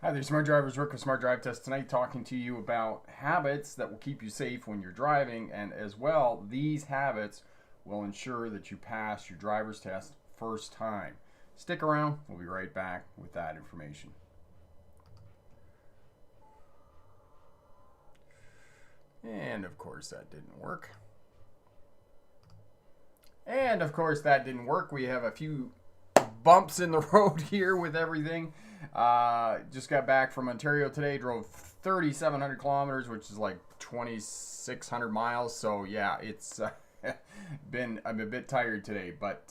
Hi there, Smart Drivers. Rick with Smart Drive Test tonight, talking to you about habits that will keep you safe when you're driving, and as well, these habits will ensure that you pass your driver's test first time. Stick around, we'll be right back with that information. And of course, that didn't work. We have a few bumps in the road here with everything. Just got back from Ontario today. Drove 3,700 kilometers, which is like 2,600 miles. So yeah, it's I'm a bit tired today, but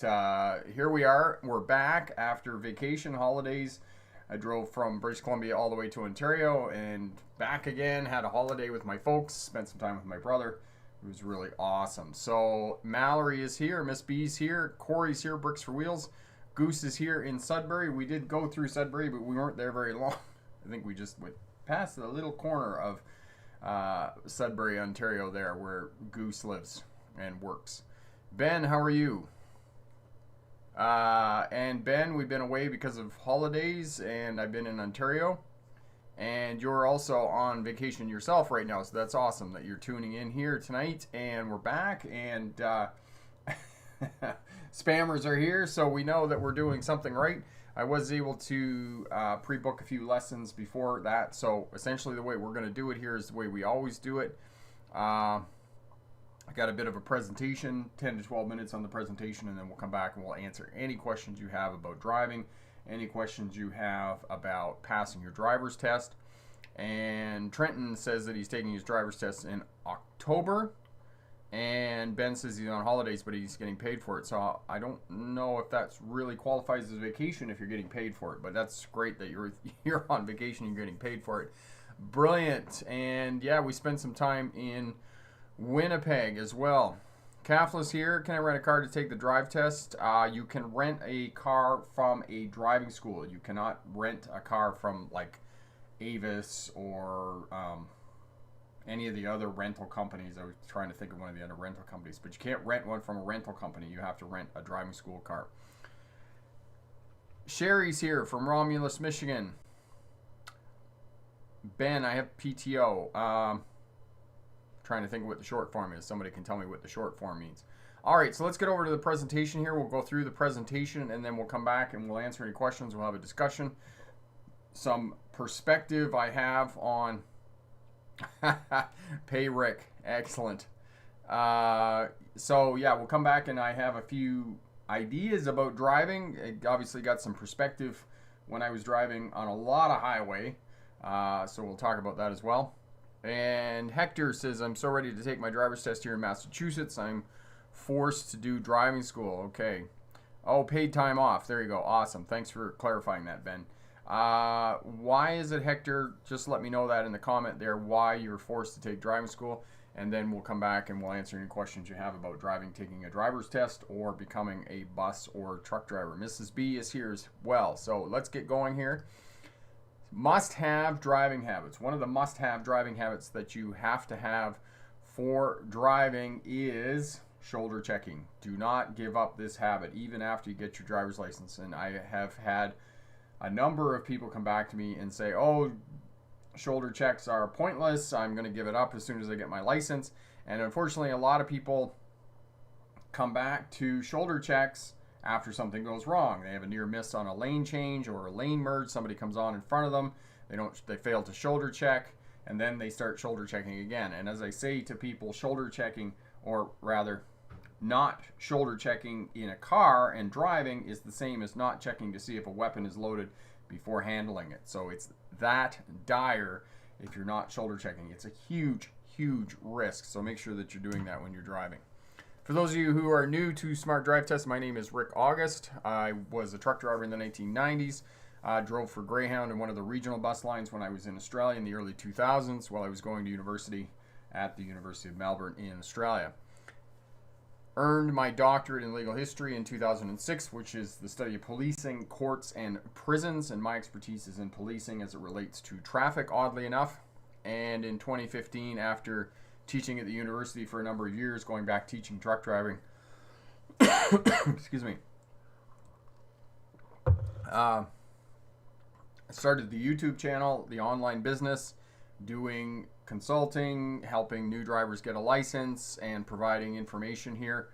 here we are. We're back after vacation holidays. I drove from British Columbia all the way to Ontario and back again. Had a holiday with my folks. Spent some time with my brother. It was really awesome. So Mallory is here. Miss B's here. Corey's here. Bricks for Wheels. Goose is here in Sudbury. We did go through Sudbury, but we weren't there very long. I think we just went past the little corner of Sudbury, Ontario there, where Goose lives and works. Ben, how are you? And Ben, we've been away because of holidays, and I've been in Ontario. And you're also on vacation yourself right now, so that's awesome that you're tuning in here tonight. And we're back, and spammers are here, so we know that we're doing something right. I was able to pre-book a few lessons before that, so essentially the way we're going to do it here is the way we always do it. I got a bit of a presentation, 10 to 12 minutes on the presentation, and then we'll come back and we'll answer any questions you have about driving, any questions you have about passing your driver's test. And Trenton says that he's taking his driver's test in October. And Ben says he's on holidays, but he's getting paid for it. So I don't know if that really qualifies as vacation if you're getting paid for it. But that's great that you're on vacation and you're getting paid for it. Brilliant. And yeah, we spent some time in Winnipeg as well. Kafla's here. Can I rent a car to take the drive test? You can rent a car from a driving school. You cannot rent a car from like Avis or any of the other rental companies. I was trying to think of one of the other rental companies, but you can't rent one from a rental company. You have to rent a driving school car. Sherry's here from Romulus, Michigan. Ben, I have PTO. Trying to think of what the short form is. Somebody can tell me what the short form means. All right, so let's get over to the presentation here. We'll go through the presentation, and then we'll come back and we'll answer any questions. We'll have a discussion. Some perspective I have on Pay Rick. Excellent. So, yeah, we'll come back, and I have a few ideas about driving. I obviously got some perspective when I was driving on a lot of highway. So we'll talk about that as well. And Hector says, I'm so ready to take my driver's test here in Massachusetts. I'm forced to do driving school. Okay. Oh, paid time off. There you go. Awesome. Thanks for clarifying that, Ben. Why is it, Hector? Just let me know that in the comment there, why you're forced to take driving school. And then we'll come back and we'll answer any questions you have about driving, taking a driver's test, or becoming a bus or truck driver. Mrs. B is here as well. So let's get going here. Must-have driving habits. One of the must-have driving habits that you have to have for driving is shoulder checking. Do not give up this habit even after you get your driver's license. And I have had a number of people come back to me and say, oh, shoulder checks are pointless. I'm going to give it up as soon as I get my license. And unfortunately, a lot of people come back to shoulder checks after something goes wrong. They have a near miss on a lane change or a lane merge. Somebody comes on in front of them. They fail to shoulder check, and then they start shoulder checking again. And as I say to people, shoulder checking, or rather not shoulder checking in a car and driving, is the same as not checking to see if a weapon is loaded before handling it. So it's that dire if you're not shoulder checking. It's a huge, huge risk. So make sure that you're doing that when you're driving. For those of you who are new to Smart Drive Test, my name is Rick August. I was a truck driver in the 1990s. Drove for Greyhound and one of the regional bus lines when I was in Australia in the early 2000s while I was going to university at the University of Melbourne in Australia. Earned my doctorate in legal history in 2006, which is the study of policing, courts, and prisons. And my expertise is in policing as it relates to traffic, oddly enough. And in 2015, after teaching at the university for a number of years, going back teaching truck driving. Excuse me. I started the YouTube channel, the online business, doing consulting, helping new drivers get a license, and providing information here.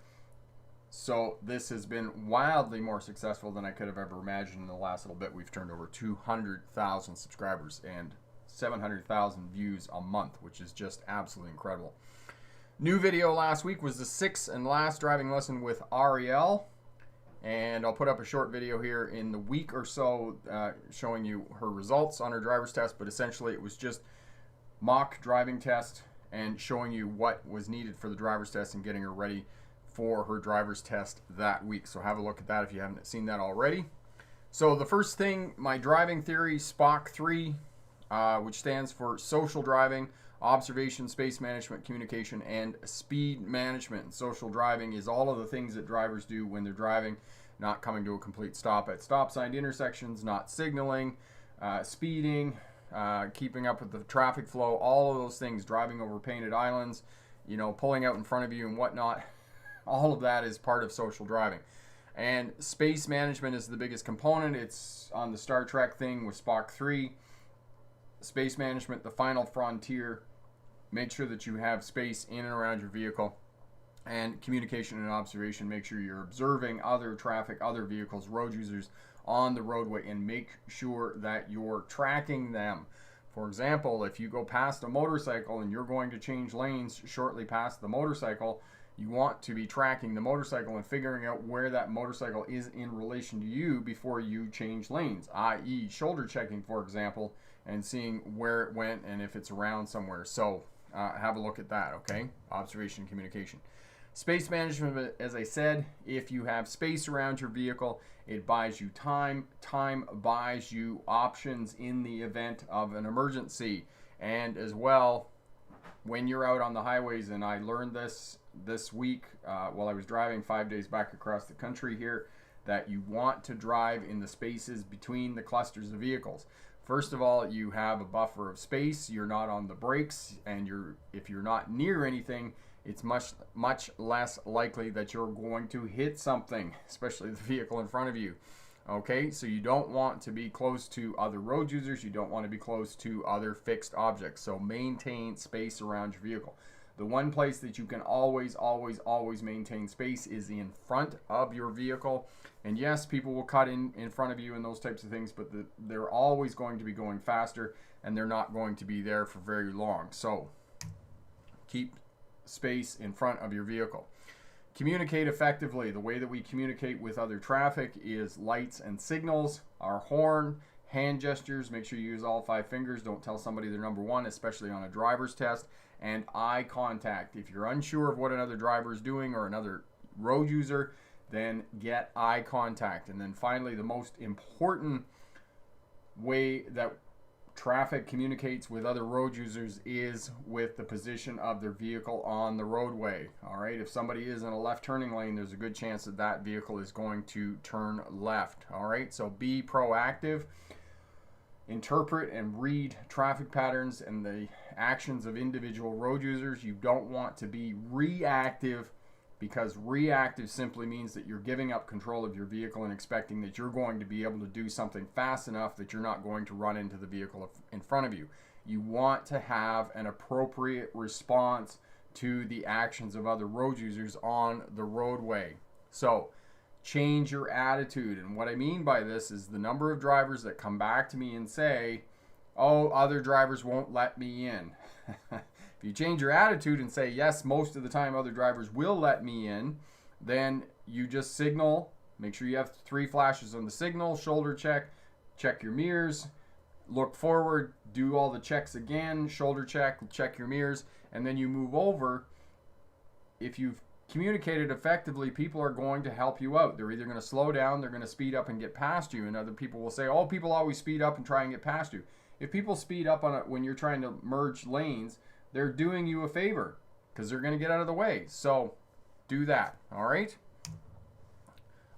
So this has been wildly more successful than I could have ever imagined in the last little bit. We've turned over 200,000 subscribers and 700,000 views a month, which is just absolutely incredible. New video last week was the 6th and last driving lesson with Ariel. And I'll put up a short video here in the week or so showing you her results on her driver's test. But essentially it was just mock driving test and showing you what was needed for the driver's test and getting her ready for her driver's test that week. So have a look at that if you haven't seen that already. So the first thing, my driving theory, SPOC 3, which stands for social driving, observation, space management, communication, and speed management. And social driving is all of the things that drivers do when they're driving, not coming to a complete stop at stop sign intersections, not signaling, speeding, keeping up with the traffic flow, all of those things, driving over painted islands, you know, pulling out in front of you and whatnot. All of that is part of social driving. And space management is the biggest component. It's on the Star Trek thing with SPOC 3. Space management, the final frontier. Make sure that you have space in and around your vehicle. And communication and observation, make sure you're observing other traffic, other vehicles, road users on the roadway, and make sure that you're tracking them. For example, if you go past a motorcycle and you're going to change lanes shortly past the motorcycle, you want to be tracking the motorcycle and figuring out where that motorcycle is in relation to you before you change lanes, i.e. shoulder checking, for example, and seeing where it went and if it's around somewhere. So have a look at that, okay? Observation, communication. Space management, as I said, if you have space around your vehicle, it buys you time. Time buys you options in the event of an emergency. And as well, when you're out on the highways, and I learned this week while I was driving 5 days back across the country here, that you want to drive in the spaces between the clusters of vehicles. First of all, you have a buffer of space. You're not on the brakes, and if you're not near anything, it's much less likely that you're going to hit something, especially the vehicle in front of you. Okay, so you don't want to be close to other road users. You don't want to be close to other fixed objects. So maintain space around your vehicle. The one place that you can always maintain space is in front of your vehicle. And yes, people will cut in front of you and those types of things, but they're always going to be going faster, and they're not going to be there for very long. So keep space in front of your vehicle. Communicate effectively. The way that we communicate with other traffic is lights and signals, our horn, hand gestures. Make sure you use all 5 fingers. Don't tell somebody they're number 1, especially on a driver's test. And eye contact. If you're unsure of what another driver is doing or another road user, then get eye contact. And then finally, the most important way that traffic communicates with other road users is with the position of their vehicle on the roadway. All right, if somebody is in a left turning lane, there's a good chance that that vehicle is going to turn left. All right, so be proactive. Interpret and read traffic patterns and the actions of individual road users. You don't want to be reactive, because reactive simply means that you're giving up control of your vehicle and expecting that you're going to be able to do something fast enough that you're not going to run into the vehicle in front of you. You want to have an appropriate response to the actions of other road users on the roadway. So change your attitude. And what I mean by this is the number of drivers that come back to me and say, oh, other drivers won't let me in. If you change your attitude and say, yes, most of the time other drivers will let me in, then you just signal. Make sure you have 3 flashes on the signal, shoulder check, check your mirrors, look forward, do all the checks again, shoulder check, check your mirrors, and then you move over. If you've communicated effectively, people are going to help you out. They're either going to slow down, they're going to speed up and get past you, and other people will say, oh, people always speed up and try and get past you. If people speed up when you're trying to merge lanes, they're doing you a favor because they're going to get out of the way. So do that, all right?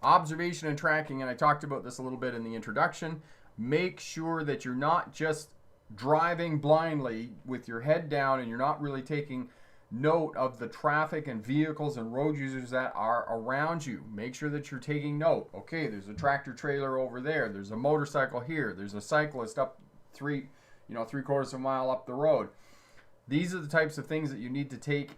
Observation and tracking, and I talked about this a little bit in the introduction. Make sure that you're not just driving blindly with your head down and you're not really taking note of the traffic and vehicles and road users that are around you. Make sure that you're taking note. Okay, there's a tractor trailer over there. There's a motorcycle here. There's a cyclist up three-quarters of a mile up the road. These are the types of things that you need to take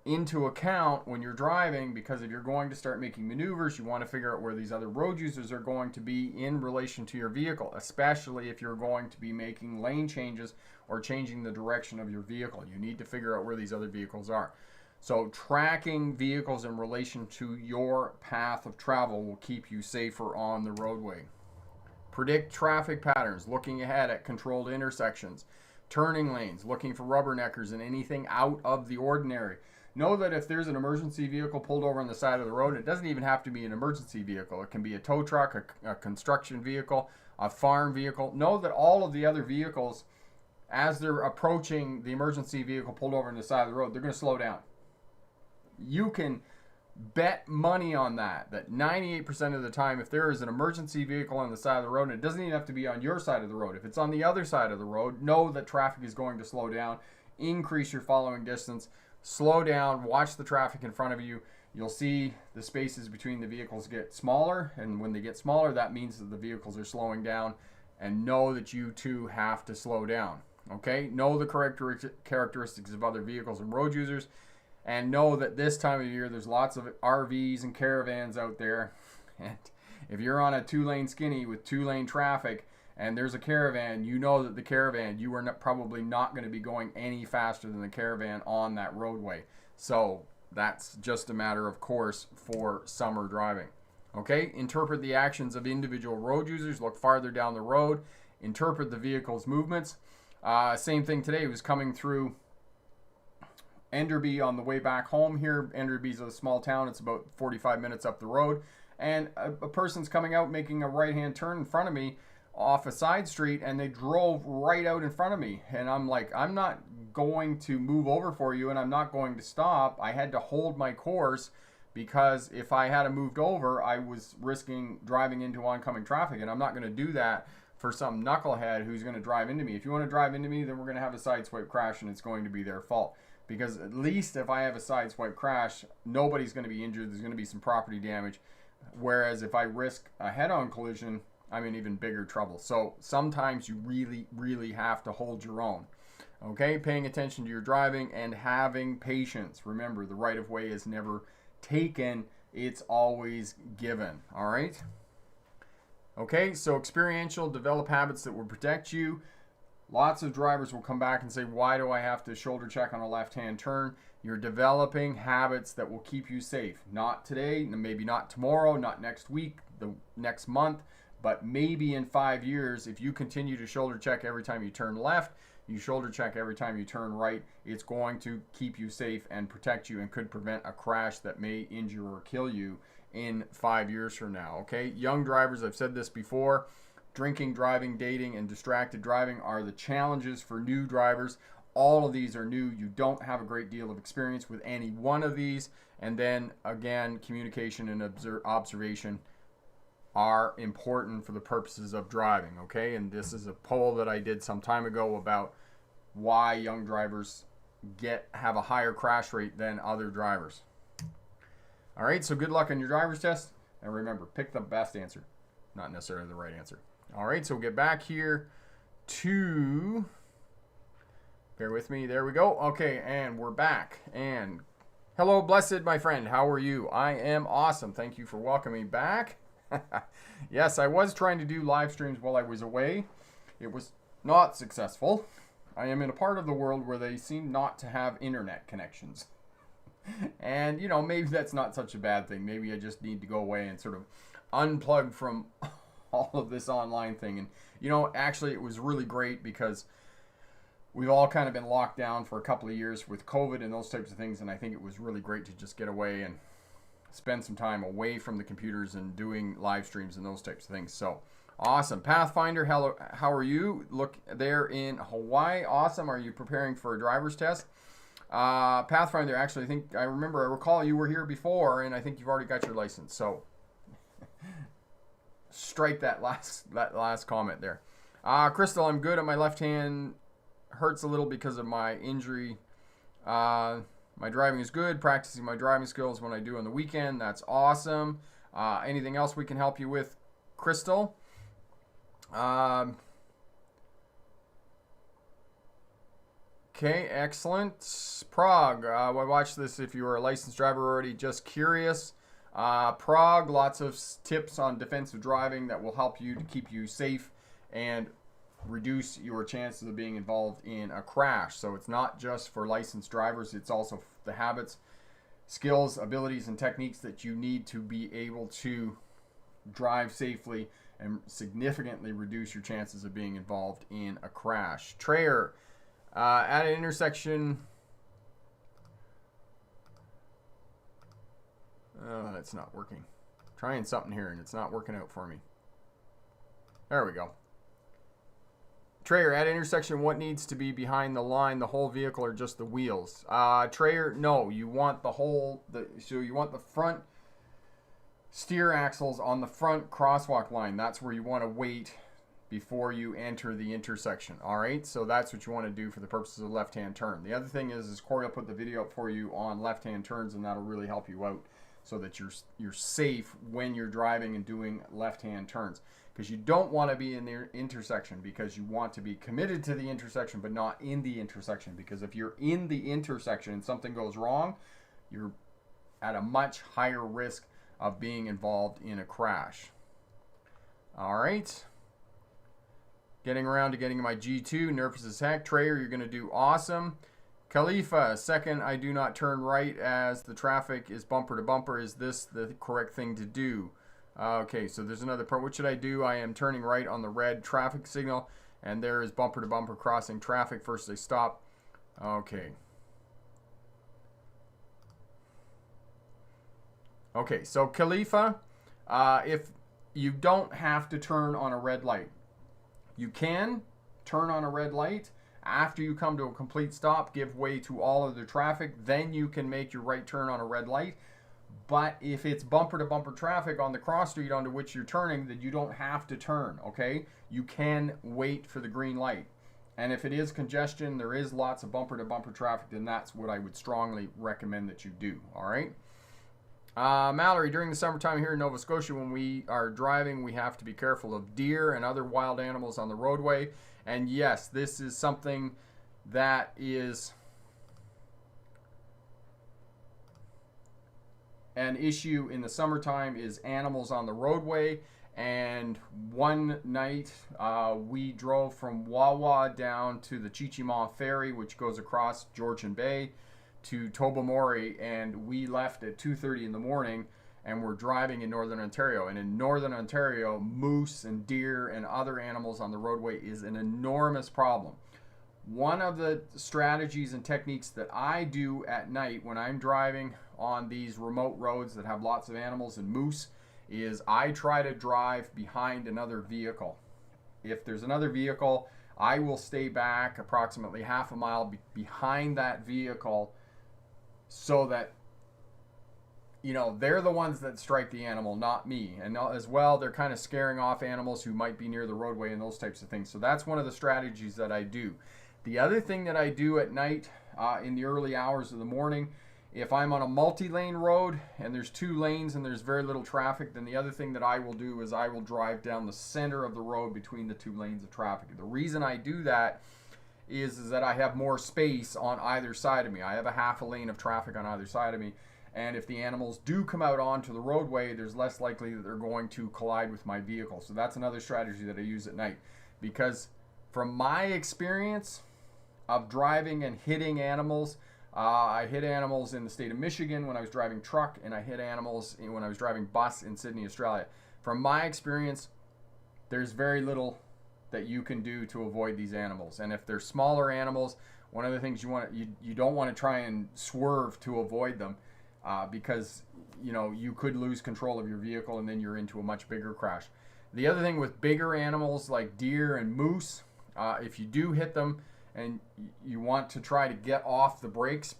into account when you're driving, because if you're going to start making maneuvers, you want to figure out where these other road users are going to be in relation to your vehicle, especially if you're going to be making lane changes or changing the direction of your vehicle. You need to figure out where these other vehicles are. So tracking vehicles in relation to your path of travel will keep you safer on the roadway. Predict traffic patterns, looking ahead at controlled intersections, turning lanes, looking for rubberneckers and anything out of the ordinary. Know that if there's an emergency vehicle pulled over on the side of the road, it doesn't even have to be an emergency vehicle. It can be a tow truck, a construction vehicle, a farm vehicle. Know that all of the other vehicles, as they're approaching the emergency vehicle pulled over on the side of the road, they're going to slow down. You can bet money on that 98% of the time, if there is an emergency vehicle on the side of the road, and it doesn't even have to be on your side of the road, if it's on the other side of the road, know that traffic is going to slow down. Increase your following distance. Slow down, watch the traffic in front of you. You'll see the spaces between the vehicles get smaller, and when they get smaller, that means that the vehicles are slowing down, and know that you too have to slow down. Okay? Know the characteristics of other vehicles and road users, and know that this time of year there's lots of RVs and caravans out there, and if you're on a two-lane skinny with two-lane traffic, and there's a caravan, you know that the caravan, you are probably not going to be going any faster than the caravan on that roadway. So that's just a matter of course for summer driving. Okay, interpret the actions of individual road users. Look farther down the road. Interpret the vehicle's movements. Same thing today. It was coming through Enderby on the way back home here. Enderby's a small town. It's about 45 minutes up the road. And a person's coming out making a right-hand turn in front of me off a side street, and they drove right out in front of me, and I'm like, I'm not going to move over for you, and I'm not going to stop. I had to hold my course, because if I had moved over, I was risking driving into oncoming traffic, and I'm not going to do that for some knucklehead who's going to drive into me. If you want to drive into me, then we're going to have a sideswipe crash, and it's going to be their fault, because at least if I have a sideswipe crash, nobody's going to be injured. There's going to be some property damage, whereas if I risk a head-on collision, I'm in even bigger trouble. So sometimes you really, really have to hold your own. Okay, paying attention to your driving and having patience. Remember, the right of way is never taken, it's always given. All right? Okay, so experiential, develop habits that will protect you. Lots of drivers will come back and say, why do I have to shoulder check on a left-hand turn? You're developing habits that will keep you safe. Not today, maybe not tomorrow, not next week, the next month, but maybe in 5 years, if you continue to shoulder check every time you turn left, you shoulder check every time you turn right, it's going to keep you safe and protect you and could prevent a crash that may injure or kill you in 5 years from now. Okay, young drivers, I've said this before, drinking, driving, dating, and distracted driving are the challenges for new drivers. All of these are new. You don't have a great deal of experience with any one of these. And then again, communication and observation are important for the purposes of driving, okay? And this is a poll that I did some time ago about why young drivers have a higher crash rate than other drivers. All right, so good luck on your driver's test, and remember, pick the best answer, not necessarily the right answer. All right, so we'll get back here to, bear with me, there we go. Okay, and we're back, and hello, blessed, my friend, how are you? I am awesome. Thank you for welcoming me back. Yes, I was trying to do live streams while I was away. It was not successful. I am in a part of the world where they seem not to have internet connections. And, you know, maybe that's not such a bad thing. Maybe I just need to go away and sort of unplug from all of this online thing. And, you know, actually it was really great because we've all kind of been locked down for a couple of years with COVID and those types of things. And I think it was really great to just get away and spend some time away from the computers and doing live streams and those types of things. So awesome. Pathfinder, hello, how are you? Look there in Hawaii. Awesome. Are you preparing for a driver's test? Pathfinder, actually, I recall you were here before, and I think you've already got your license. So strike that last comment there. Crystal, I'm good at my left hand. Hurts a little because of my injury My driving is good. Practicing my driving skills when I do on the weekend. That's awesome. Anything else we can help you with, Crystal? Okay, excellent. Prague. I watched this if you were a licensed driver already. Just curious. Prague, lots of tips on defensive driving that will help you to keep you safe and reduce your chances of being involved in a crash. So it's not just for licensed drivers, it's also the habits, skills, abilities, and techniques that you need to be able to drive safely and significantly reduce your chances of being involved in a crash. Trayer, at an intersection. Oh, that's not working. Trying something here and it's not working out for me. There we go. Trayer, at intersection, what needs to be behind the line, the whole vehicle or just the wheels? Trayer, no, you want the whole, so you want the front steer axles on the front crosswalk line. That's where you want to wait before you enter the intersection. All right, so that's what you want to do for the purposes of left-hand turn. The other thing is Corey will put the video up for you on left-hand turns, and that'll really help you out so that you're safe when you're driving and doing left-hand turns. Because you don't want to be in the intersection, because you want to be committed to the intersection but not in the intersection. Because if you're in the intersection and something goes wrong, you're at a much higher risk of being involved in a crash. All right. Getting around to getting my G2, nervous as heck. Trayer, you're going to do awesome. Khalifa, second, I do not turn right as the traffic is bumper to bumper. Is this the correct thing to do? Okay, so there's another part. What should I do? I am turning right on the red traffic signal, and there is bumper to bumper crossing traffic. First they stop. Okay. Okay, so Khalifa, if you don't have to turn on a red light, you can turn on a red light. After you come to a complete stop, give way to all of the traffic, then you can make your right turn on a red light. But if it's bumper to bumper traffic on the cross street onto which you're turning, then you don't have to turn, okay? You can wait for the green light. And if it is congestion, there is lots of bumper to bumper traffic, then that's what I would strongly recommend that you do, all right? Mallory, during the summertime here in Nova Scotia, when we are driving, we have to be careful of deer and other wild animals on the roadway. And yes, this is something that is an issue in the summertime, is animals on the roadway. And one night we drove from Wawa down to the Chichima Ferry, which goes across Georgian Bay, to Tobermory, and we left at 2:30 in the morning, and we're driving in Northern Ontario. And in Northern Ontario, moose and deer and other animals on the roadway is an enormous problem. One of the strategies and techniques that I do at night when I'm driving on these remote roads that have lots of animals and moose is I try to drive behind another vehicle. If there's another vehicle, I will stay back approximately half a mile behind that vehicle, so that, you know, they're the ones that strike the animal, not me. And as well, they're kind of scaring off animals who might be near the roadway and those types of things. So that's one of the strategies that I do. The other thing that I do at night, in the early hours of the morning, if I'm on a multi-lane road and there's 2 lanes and there's very little traffic, then the other thing that I will do is I will drive down the center of the road between the 2 lanes of traffic. The reason I do that is that I have more space on either side of me. I have a half a lane of traffic on either side of me. And if the animals do come out onto the roadway, there's less likely that they're going to collide with my vehicle. So that's another strategy that I use at night. Because from my experience of driving and hitting animals, I hit animals in the state of Michigan when I was driving truck, and I hit animals when I was driving bus in Sydney, Australia. From my experience, there's very little that you can do to avoid these animals. And if they're smaller animals, one of the things you don't want to try and swerve to avoid them, because you could lose control of your vehicle and then you're into a much bigger crash. The other thing with bigger animals like deer and moose, if you do hit them and you want to try to get off the brakes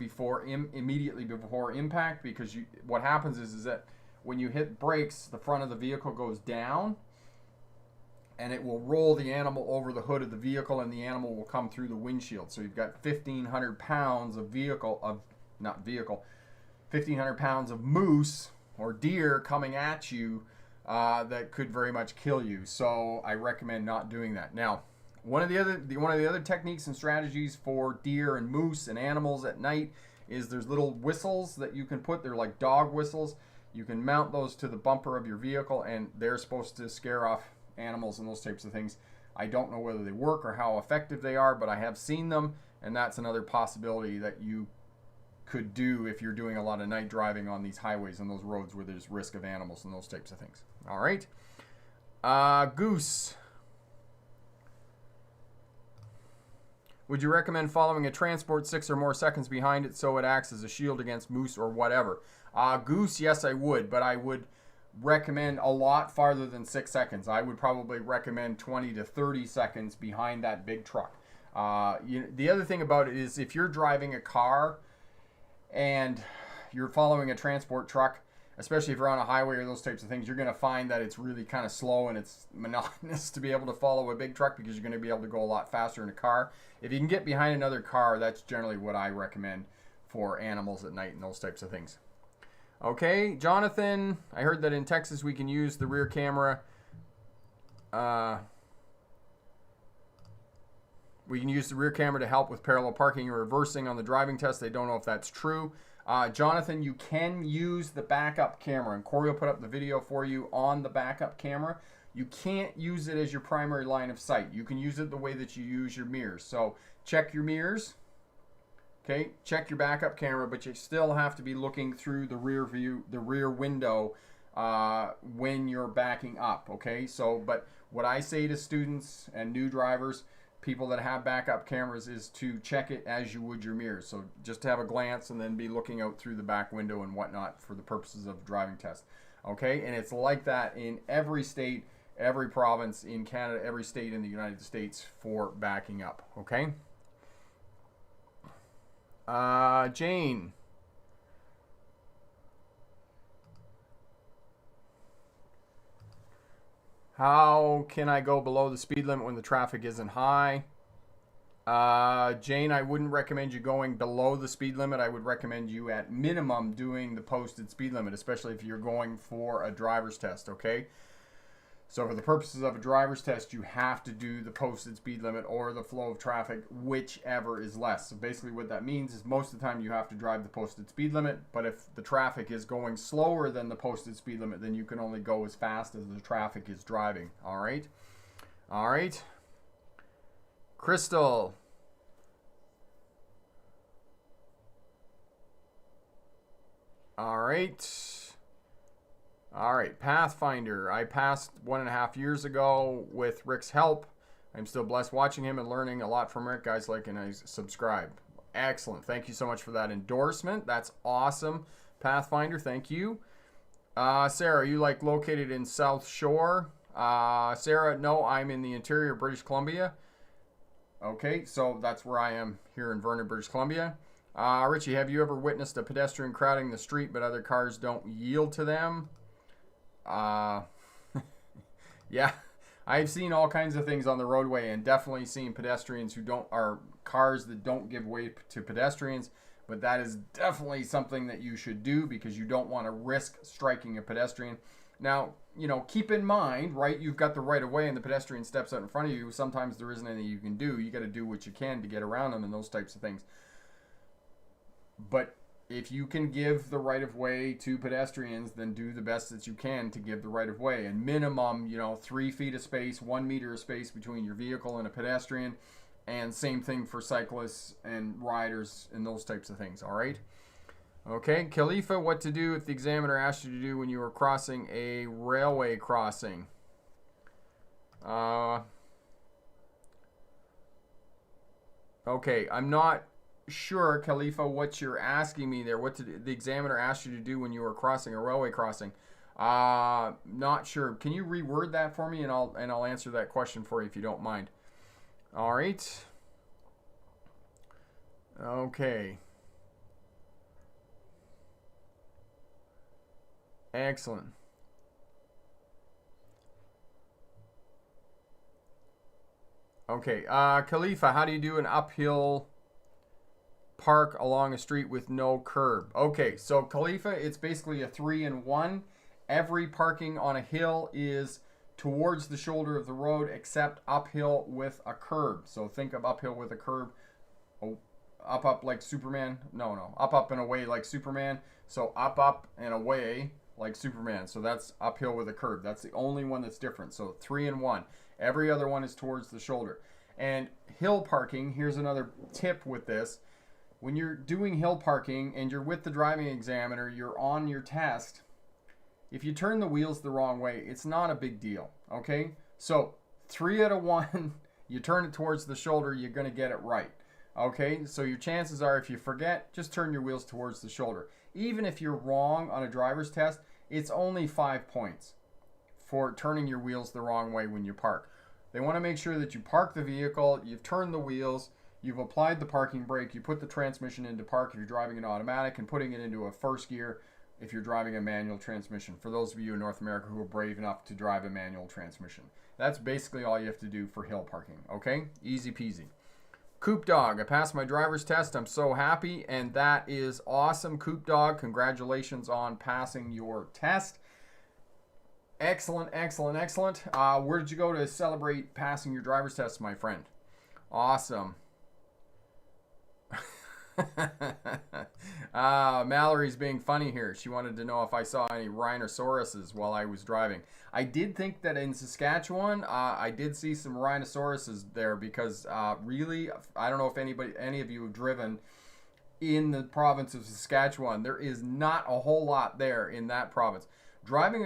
immediately before impact, because what happens is that when you hit brakes, the front of the vehicle goes down. and it will roll the animal over the hood of the vehicle, and the animal will come through the windshield. So you've got 1,500 pounds of 1,500 pounds of moose or deer coming at you that could very much kill you. So I recommend not doing that. Now, one of the other techniques and strategies for deer and moose and animals at night is there's little whistles that you can put. They're like dog whistles. You can mount those to the bumper of your vehicle, and they're supposed to scare off animals and those types of things. I don't know whether they work or how effective they are, but I have seen them, and that's another possibility that you could do if you're doing a lot of night driving on these highways and those roads where there's risk of animals and those types of things. All right. Goose. Would you recommend following a transport 6 or more seconds behind it so it acts as a shield against moose or whatever? Goose, yes, I would, but I would recommend a lot farther than 6 seconds. I would probably recommend 20 to 30 seconds behind that big truck. The other thing about it is if you're driving a car and you're following a transport truck, especially if you're on a highway or those types of things, you're going to find that it's really kind of slow and it's monotonous to be able to follow a big truck because you're going to be able to go a lot faster in a car. If you can get behind another car, that's generally what I recommend for animals at night and those types of things. Okay, Jonathan, I heard that in Texas we can use the rear camera. We can use the rear camera to help with parallel parking and reversing on the driving test. They don't know if that's true. Jonathan, you can use the backup camera, and Corey will put up the video for you on the backup camera. You can't use it as your primary line of sight. You can use it the way that you use your mirrors. So check your mirrors. Okay, check your backup camera, but you still have to be looking through the rear view, the rear window when you're backing up. Okay, so but what I say to students and new drivers, people that have backup cameras, is to check it as you would your mirrors. So just to have a glance and then be looking out through the back window and whatnot for the purposes of the driving test. Okay, and it's like that in every state, every province in Canada, every state in the United States for backing up. Okay. Jane. How can I go below the speed limit when the traffic isn't high? Jane, I wouldn't recommend you going below the speed limit. I would recommend you at minimum doing the posted speed limit, especially if you're going for a driver's test, okay? So for the purposes of a driver's test, you have to do the posted speed limit or the flow of traffic, whichever is less. So basically what that means is most of the time you have to drive the posted speed limit, but if the traffic is going slower than the posted speed limit, then you can only go as fast as the traffic is driving. All right? All right. Crystal. All right. All right, Pathfinder. I passed 1.5 years ago with Rick's help. I'm still blessed watching him and learning a lot from Rick. Guys, like and I subscribe. Excellent. Thank you so much for that endorsement. That's awesome. Pathfinder, thank you. Sarah, are you like located in South Shore? Sarah, no, I'm in the interior of British Columbia. Okay, so that's where I am here in Vernon, British Columbia. Richie, have you ever witnessed a pedestrian crowding the street but other cars don't yield to them? Yeah, I've seen all kinds of things on the roadway and definitely seen pedestrians are cars that don't give way to pedestrians, but that is definitely something that you should do because you don't want to risk striking a pedestrian. Now, keep in mind, right, you've got the right of way and the pedestrian steps out in front of you. Sometimes there isn't anything you can do. You got to do what you can to get around them and those types of things. But if you can give the right of way to pedestrians, then do the best that you can to give the right of way. And minimum, 3 feet of space, 1 meter of space between your vehicle and a pedestrian. And same thing for cyclists and riders and those types of things. All right. Okay. Khalifa, what to do if the examiner asked you to do when you were crossing a railway crossing? Okay. I'm not sure, Khalifa, what you're asking me there. What did the examiner ask you to do when you were crossing a railway crossing? Not sure. Can you reword that for me, and I'll answer that question for you if you don't mind. All right. Okay. Excellent. Okay, Khalifa, how do you do an uphill park along a street with no curb? Okay, so Khalifa, it's basically a 3-in-1. Every parking on a hill is towards the shoulder of the road except uphill with a curb. So think of uphill with a curb. Oh, up like Superman. No, up and away like Superman. So up and away like Superman. So that's uphill with a curb. That's the only one that's different. So 3-in-1. Every other one is towards the shoulder. And hill parking, here's another tip with this. When you're doing hill parking and you're with the driving examiner, you're on your test. If you turn the wheels the wrong way, it's not a big deal, okay? So 3 out of 1, you turn it towards the shoulder, you're going to get it right, okay? So your chances are, if you forget, just turn your wheels towards the shoulder. Even if you're wrong on a driver's test, it's only 5 points for turning your wheels the wrong way when you park. They want to make sure that you park the vehicle, you've turned the wheels, you've applied the parking brake, you put the transmission into park if you're driving an automatic, and putting it into a first gear if you're driving a manual transmission. For those of you in North America who are brave enough to drive a manual transmission. That's basically all you have to do for hill parking, okay? Easy peasy. Coop Dog, I passed my driver's test. I'm so happy, and that is awesome. Coop Dog, congratulations on passing your test. Excellent, excellent, excellent. Where did you go to celebrate passing your driver's test, my friend? Awesome. Mallory's being funny here. She wanted to know if I saw any rhinoceroses while I was driving. I did think that in Saskatchewan, I did see some rhinoceroses there because really, I don't know if any of you have driven in the province of Saskatchewan. There is not a whole lot there in that province. Driving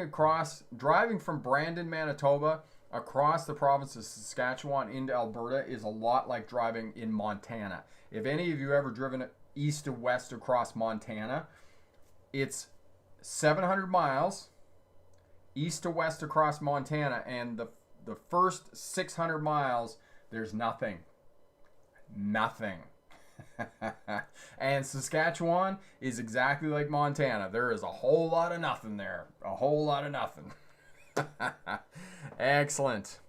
from Brandon, Manitoba, across the province of Saskatchewan into Alberta is a lot like driving in Montana. If any of you ever driven east to west across Montana, it's 700 miles east to west across Montana, and the first 600 miles, there's nothing. Nothing. And Saskatchewan is exactly like Montana. There is a whole lot of nothing there. A whole lot of nothing. Excellent.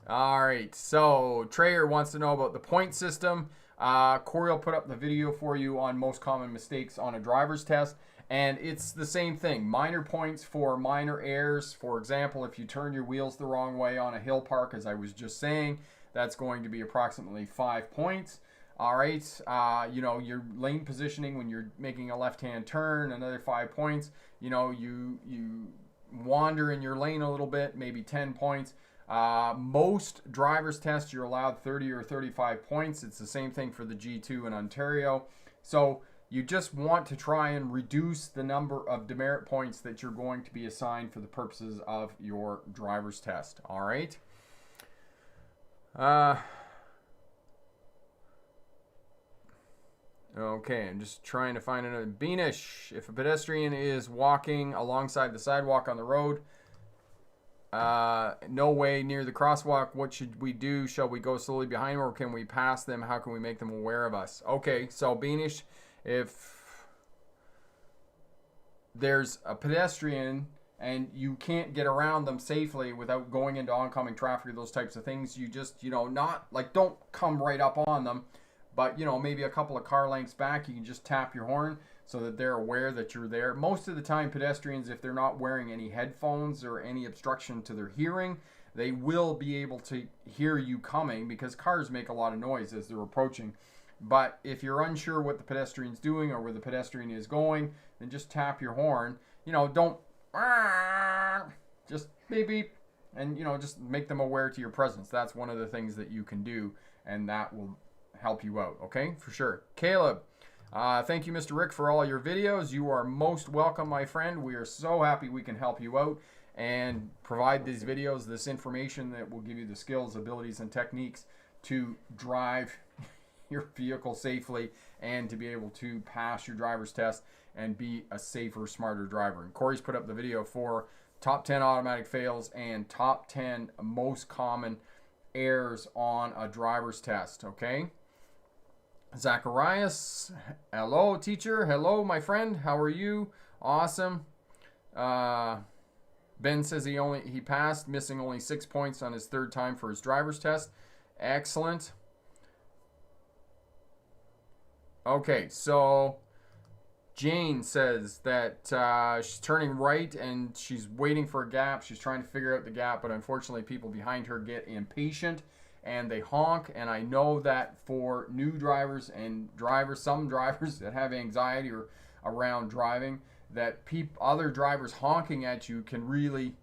All right. So Trayer wants to know about the point system. Corey will put up the video for you on most common mistakes on a driver's test. And it's the same thing. Minor points for minor errors. For example, if you turn your wheels the wrong way on a hill park, as I was just saying, that's going to be approximately 5 points. All right, your lane positioning when you're making a left-hand turn, another 5 points. You wander in your lane a little bit, maybe 10 points. Most driver's tests, you're allowed 30 or 35 points. It's the same thing for the G2 in Ontario. So you just want to try and reduce the number of demerit points that you're going to be assigned for the purposes of your driver's test. All right. Okay, I'm just trying to find another. Beanish, if a pedestrian is walking alongside the sidewalk on the road, no way near the crosswalk, what should we do? Shall we go slowly behind them, or can we pass them? How can we make them aware of us? Okay, so Beanish, if there's a pedestrian and you can't get around them safely without going into oncoming traffic or those types of things, you just, not like, don't come right up on them. But, maybe a couple of car lengths back, you can just tap your horn so that they're aware that you're there. Most of the time, pedestrians, if they're not wearing any headphones or any obstruction to their hearing, they will be able to hear you coming because cars make a lot of noise as they're approaching. But if you're unsure what the pedestrian's doing or where the pedestrian is going, then just tap your horn. Don't just beep beep, and just make them aware to your presence. That's one of the things that you can do, and that will help you out, okay? For sure. Caleb, thank you, Mr. Rick, for all your videos. You are most welcome, my friend. We are so happy we can help you out and provide these videos, this information that will give you the skills, abilities, and techniques to drive your vehicle safely and to be able to pass your driver's test and be a safer, smarter driver. And Corey's put up the video for top 10 automatic fails and top 10 most common errors on a driver's test, okay? Zacharias, hello, teacher. Hello, my friend. How are you? Awesome. Ben says he passed, missing only 6 points on his third time for his driver's test. Excellent. Okay, so Jane says that she's turning right and she's waiting for a gap. She's trying to figure out the gap, but unfortunately people behind her get impatient and they honk. And I know that for new drivers and some drivers that have anxiety or around driving, that other drivers honking at you can really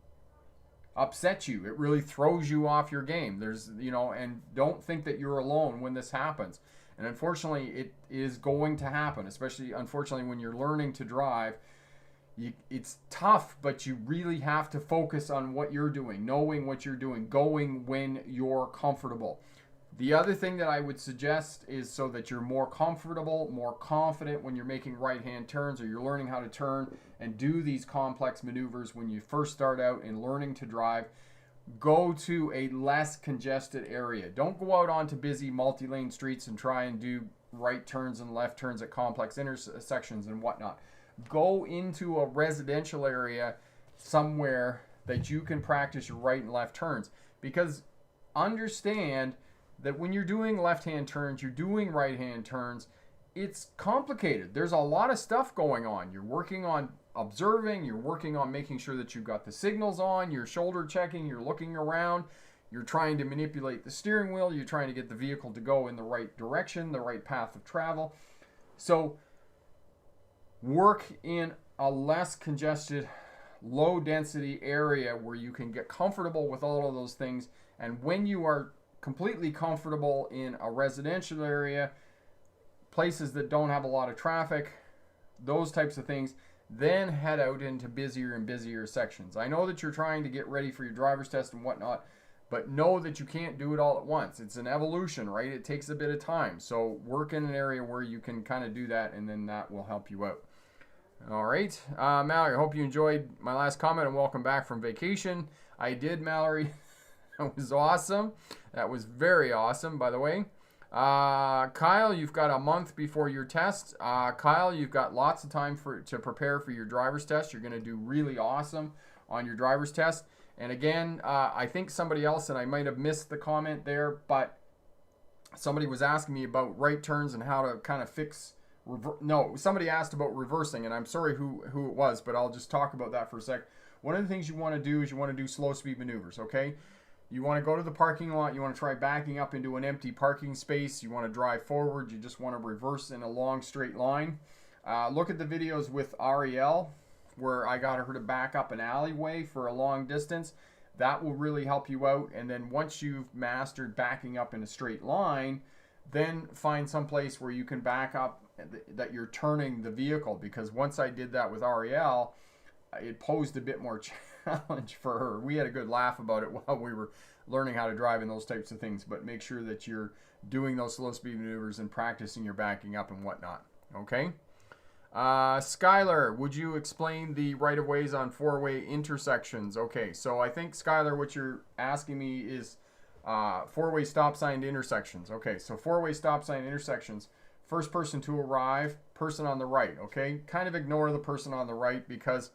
upset you. It really throws you off your game. And don't think that you're alone when this happens. And unfortunately, it is going to happen, especially, unfortunately, when you're learning to drive. It's tough, but you really have to focus on what you're doing, knowing what you're doing, going when you're comfortable. The other thing that I would suggest is, so that you're more comfortable, more confident when you're making right-hand turns, or you're learning how to turn and do these complex maneuvers when you first start out in learning to drive, go to a less congested area. Don't go out onto busy multi-lane streets and try and do right turns and left turns at complex intersections and whatnot. Go into a residential area somewhere that you can practice your right and left turns. Because understand that when you're doing left-hand turns, you're doing right-hand turns, it's complicated. There's a lot of stuff going on. You're working on observing, you're working on making sure that you've got the signals on, you're shoulder checking, you're looking around, you're trying to manipulate the steering wheel, you're trying to get the vehicle to go in the right direction, the right path of travel. So work in a less congested, low density area where you can get comfortable with all of those things. And when you are completely comfortable in a residential area, places that don't have a lot of traffic, those types of things, then head out into busier and busier sections. I know that you're trying to get ready for your driver's test and whatnot, but know that you can't do it all at once. It's an evolution, right? It takes a bit of time. So work in an area where you can kind of do that, and then that will help you out. All right. Mallory, I hope you enjoyed my last comment, and welcome back from vacation. I did, Mallory. That was awesome. That was very awesome, by the way. Kyle, you've got a month before your test. Kyle, you've got lots of time to prepare for your driver's test. You're going to do really awesome on your driver's test. And again, I think somebody else, and I might have missed the comment there, but somebody was asking me about right turns and how to kind of fix. Somebody asked about reversing, and I'm sorry who it was, but I'll just talk about that for a sec. One of the things you want to do is you want to do slow speed maneuvers, okay? You want to go to the parking lot. You want to try backing up into an empty parking space. You want to drive forward. You just want to reverse in a long straight line. Look at the videos with Ariel where I got her to back up an alleyway for a long distance. That will really help you out. And then once you've mastered backing up in a straight line, then find some place where you can back up that you're turning the vehicle. Because once I did that with Ariel, it posed a bit more challenge for her. We had a good laugh about it while we were learning how to drive and those types of things, but make sure that you're doing those slow speed maneuvers and practicing your backing up and whatnot. Okay. Skylar, would you explain the right-of-ways on four-way intersections? Okay, so I think, Skylar, what you're asking me is four-way stop sign intersections. Okay, so four-way stop sign intersections, first person to arrive, person on the right. Okay, kind of ignore the person on the right, because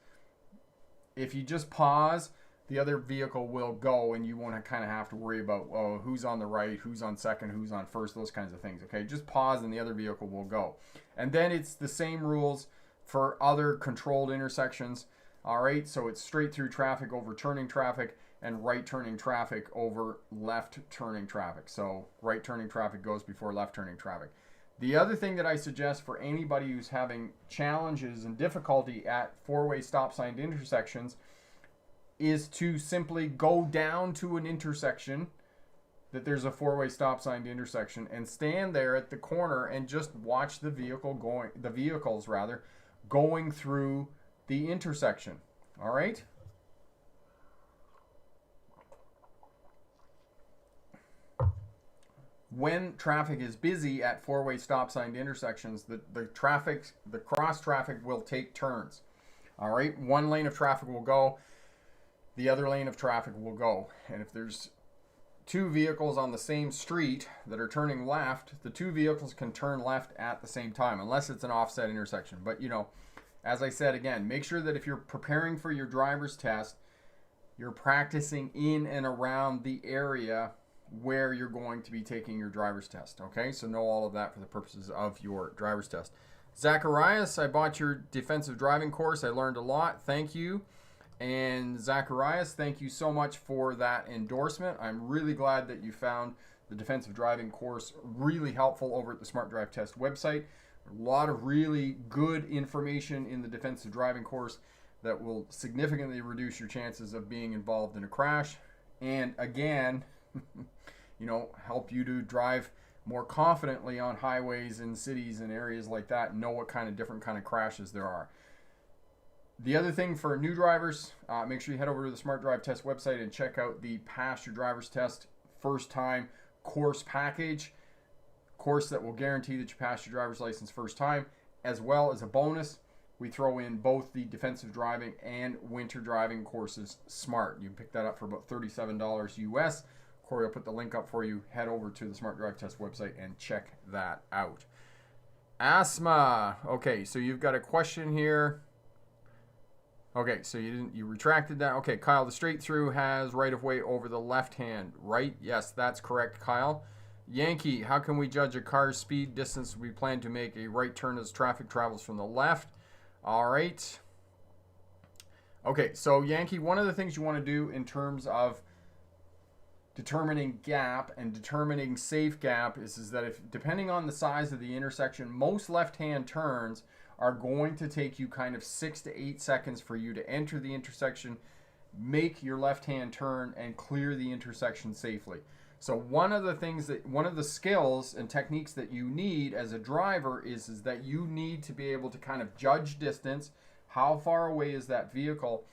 if you just pause, the other vehicle will go, and you won't kind of have to worry about, oh, who's on the right, who's on second, who's on first, those kinds of things. Okay, just pause and the other vehicle will go. And then it's the same rules for other controlled intersections. All right, so it's straight through traffic over turning traffic, and right turning traffic over left turning traffic. So right turning traffic goes before left turning traffic. The other thing that I suggest for anybody who's having challenges and difficulty at four-way stop sign intersections is to simply go down to an intersection that there's a four-way stop sign intersection and stand there at the corner and just watch the vehicles going through the intersection. All right? When traffic is busy at four-way stop sign intersections, the cross traffic will take turns. All right, one lane of traffic will go, the other lane of traffic will go. And if there's two vehicles on the same street that are turning left, the two vehicles can turn left at the same time, unless it's an offset intersection. But as I said again, make sure that if you're preparing for your driver's test, you're practicing in and around the area where you're going to be taking your driver's test. Okay, so know all of that for the purposes of your driver's test. Zacharias, I bought your defensive driving course. I learned a lot. Thank you. And Zacharias, thank you so much for that endorsement. I'm really glad that you found the defensive driving course really helpful over at the Smart Drive Test website. A lot of really good information in the defensive driving course that will significantly reduce your chances of being involved in a crash. And again, help you to drive more confidently on highways and cities and areas like that, and know what kind of different kind of crashes there are. The other thing for new drivers, make sure you head over to the Smart Drive Test website and check out the Pass Your Driver's Test First Time course package. Course that will guarantee that you pass your driver's license first time, as well as a bonus. We throw in both the defensive driving and winter driving courses smart. You can pick that up for about $37 US. Corey will put the link up for you. Head over to the Smart Drive Test website and check that out. Asthma. Okay, so you've got a question here. Okay, so you retracted that. Okay, Kyle, the straight through has right of way over the left hand, right? Yes, that's correct, Kyle. Yankee, how can we judge a car's speed distance? We plan to make a right turn as traffic travels from the left. All right. Okay, so Yankee, one of the things you want to do in terms of determining gap and determining safe gap is that if, depending on the size of the intersection, most left-hand turns are going to take you kind of 6 to 8 seconds for you to enter the intersection, make your left-hand turn, and clear the intersection safely. So one of the skills and techniques that you need as a driver is that you need to be able to kind of judge distance, how far away is that vehicle,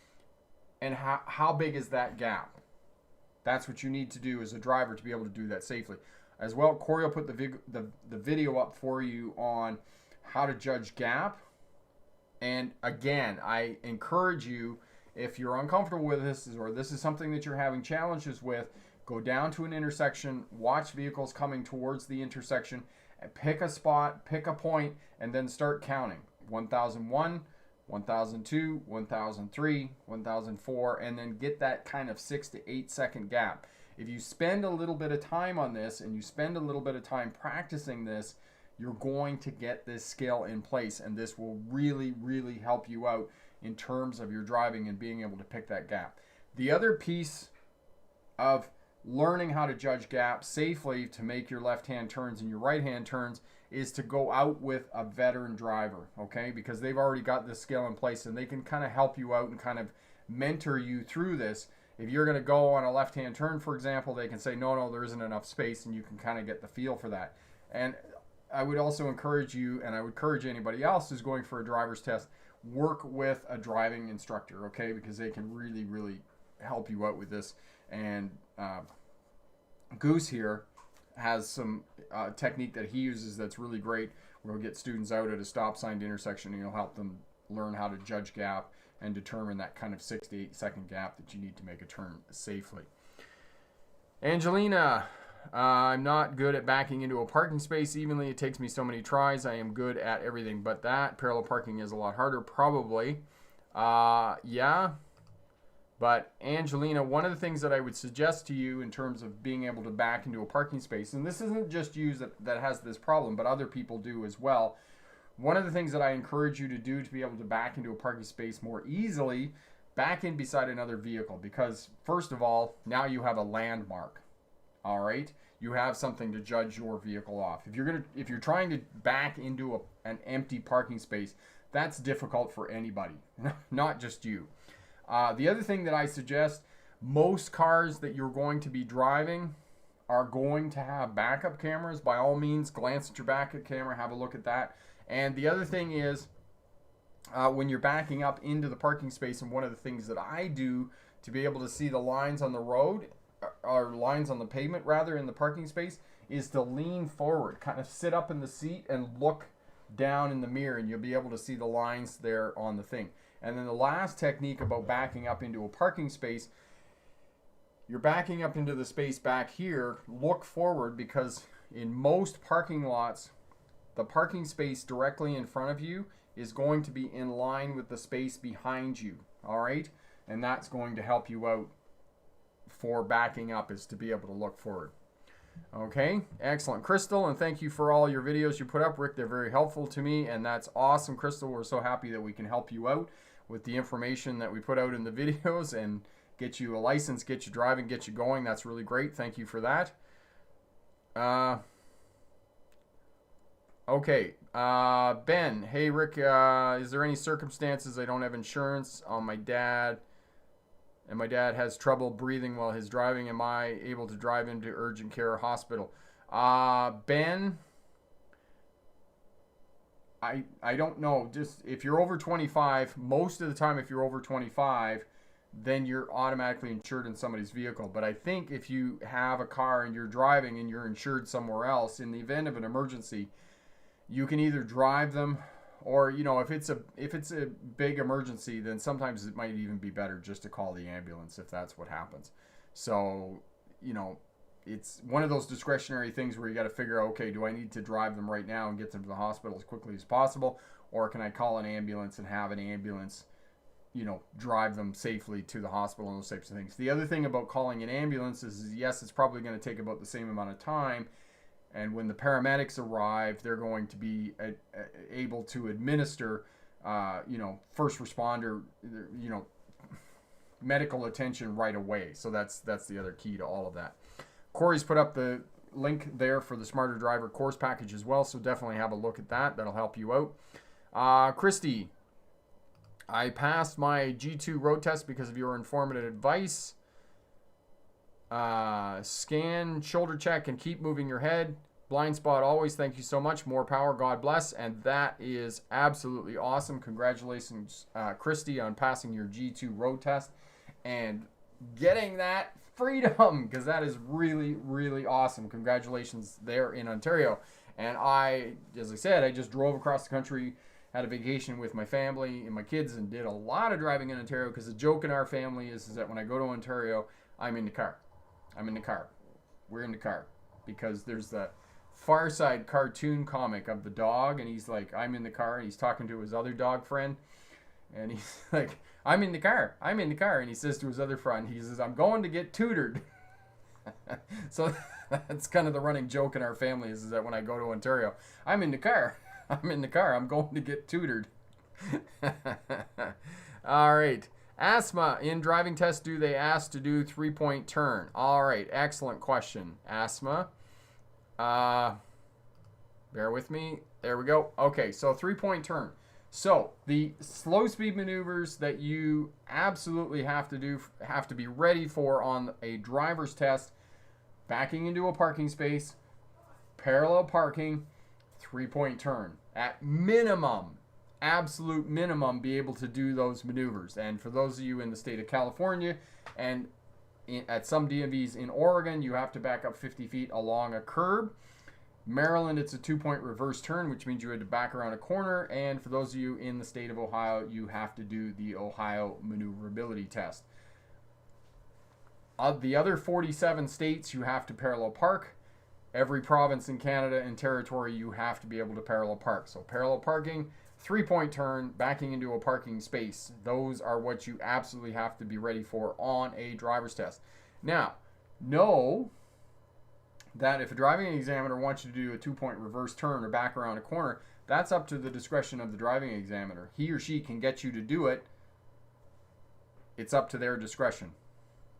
and how big is that gap. That's what you need to do as a driver to be able to do that safely. As well, Corey will put the video up for you on how to judge gap. And again, I encourage you, if you're uncomfortable with this, or this is something that you're having challenges with, go down to an intersection, watch vehicles coming towards the intersection, and pick a spot, pick a point, and then start counting. 1001, 1002, 1003, 1004, and then get that kind of 6 to 8 second gap. If you spend a little bit of time on this and you spend a little bit of time practicing this, you're going to get this skill in place, and this will really, really help you out in terms of your driving and being able to pick that gap. The other piece of learning how to judge gaps safely to make your left-hand turns and your right-hand turns is to go out with a veteran driver, okay? Because they've already got this skill in place, and they can kind of help you out and kind of mentor you through this. If you're going to go on a left-hand turn, for example, they can say, no, there isn't enough space, and you can kind of get the feel for that. And I would also encourage you, and I would encourage anybody else who's going for a driver's test, work with a driving instructor, okay? Because they can really, really help you out with this. And Goose here has some technique that he uses that's really great. We'll get students out at a stop sign intersection, and you'll help them learn how to judge gap and determine that kind of 6 to 8 second gap that you need to make a turn safely. Angelina, I'm not good at backing into a parking space evenly. It takes me so many tries. I am good at everything but that. Parallel parking is a lot harder, probably. Yeah. But Angelina, one of the things that I would suggest to you in terms of being able to back into a parking space, and this isn't just you that has this problem, but other people do as well. One of the things that I encourage you to do to be able to back into a parking space more easily, back in beside another vehicle, because first of all, now you have a landmark. All right, you have something to judge your vehicle off. If you're trying to back into an empty parking space, that's difficult for anybody, not just you. The other thing that I suggest, most cars that you're going to be driving are going to have backup cameras. By all means, glance at your backup camera, have a look at that. And the other thing is, when you're backing up into the parking space, and one of the things that I do to be able to see the lines on the road, or lines on the pavement rather, in the parking space, is to lean forward, kind of sit up in the seat and look down in the mirror, and you'll be able to see the lines there on the thing. And then the last technique about backing up into a parking space, you're backing up into the space back here, look forward, because in most parking lots, the parking space directly in front of you is going to be in line with the space behind you, all right? And that's going to help you out for backing up, is to be able to look forward. Okay, excellent, Crystal, and thank you for all your videos you put up, Rick. They're very helpful to me, and that's awesome, Crystal. We're so happy that we can help you out with the information that we put out in the videos and get you a license, get you driving, get you going. That's really great. Thank you for that. Okay, Ben. Hey, Rick. Is there any circumstances I don't have insurance on my dad? And my dad has trouble breathing while he's driving. Am I able to drive him to urgent care hospital? Ben, I don't know. Just if you're over 25, most of the time if you're over 25, then you're automatically insured in somebody's vehicle. But I think if you have a car and you're driving and you're insured somewhere else, in the event of an emergency, you can either drive them, or if it's a big emergency, then sometimes it might even be better just to call the ambulance if that's what happens. So it's one of those discretionary things where you got to figure out, okay, do I need to drive them right now and get them to the hospital as quickly as possible, or can I call an ambulance and have an ambulance drive them safely to the hospital and those types of things. The other thing about calling an ambulance is yes, it's probably going to take about the same amount of time. And when the paramedics arrive, they're going to be able to administer, first responder, medical attention right away. So that's the other key to all of that. Corey's put up the link there for the Smarter Driver course package as well. So definitely have a look at that. That'll help you out. Christy, I passed my G2 road test because of your informative advice. Scan, shoulder check, and keep moving your head. Blind spot always. Thank you so much. More power. God bless. And that is absolutely awesome. Congratulations, Christy, on passing your G2 road test and getting that freedom, because that is really, really awesome. Congratulations there in Ontario. And as I said, I just drove across the country, had a vacation with my family and my kids, and did a lot of driving in Ontario, because the joke in our family is that when I go to Ontario, I'm in the car. We're in the car, because there's the Far Side cartoon comic of the dog, and he's like, I'm in the car, and he's talking to his other dog friend, and he's like, I'm in the car, and he says to his other friend, he says, I'm going to get tutored. So that's kind of the running joke in our family, is that when I go to Ontario, I'm in the car, I'm going to get tutored. All right. Asthma, in driving test, do they ask to do 3-point turn? All right, excellent question. Asthma. Bear with me. There we go. Okay, so 3-point turn. So the slow speed maneuvers that you absolutely have to be ready for on a driver's test: backing into a parking space, parallel parking, 3-point turn. At minimum, absolute minimum, be able to do those maneuvers. And for those of you in the state of California and at some DMVs in Oregon, you have to back up 50 feet along a curb. Maryland, it's a 2-point reverse turn, which means you had to back around a corner. And for those of you in the state of Ohio, you have to do the Ohio maneuverability test. Of the other 47 states, you have to parallel park. Every province in Canada and territory, you have to be able to parallel park. So parallel parking, 3-point turn, backing into a parking space. Those are what you absolutely have to be ready for on a driver's test. Now, know that if a driving examiner wants you to do a 2-point reverse turn or back around a corner, that's up to the discretion of the driving examiner. He or she can get you to do it. It's up to their discretion.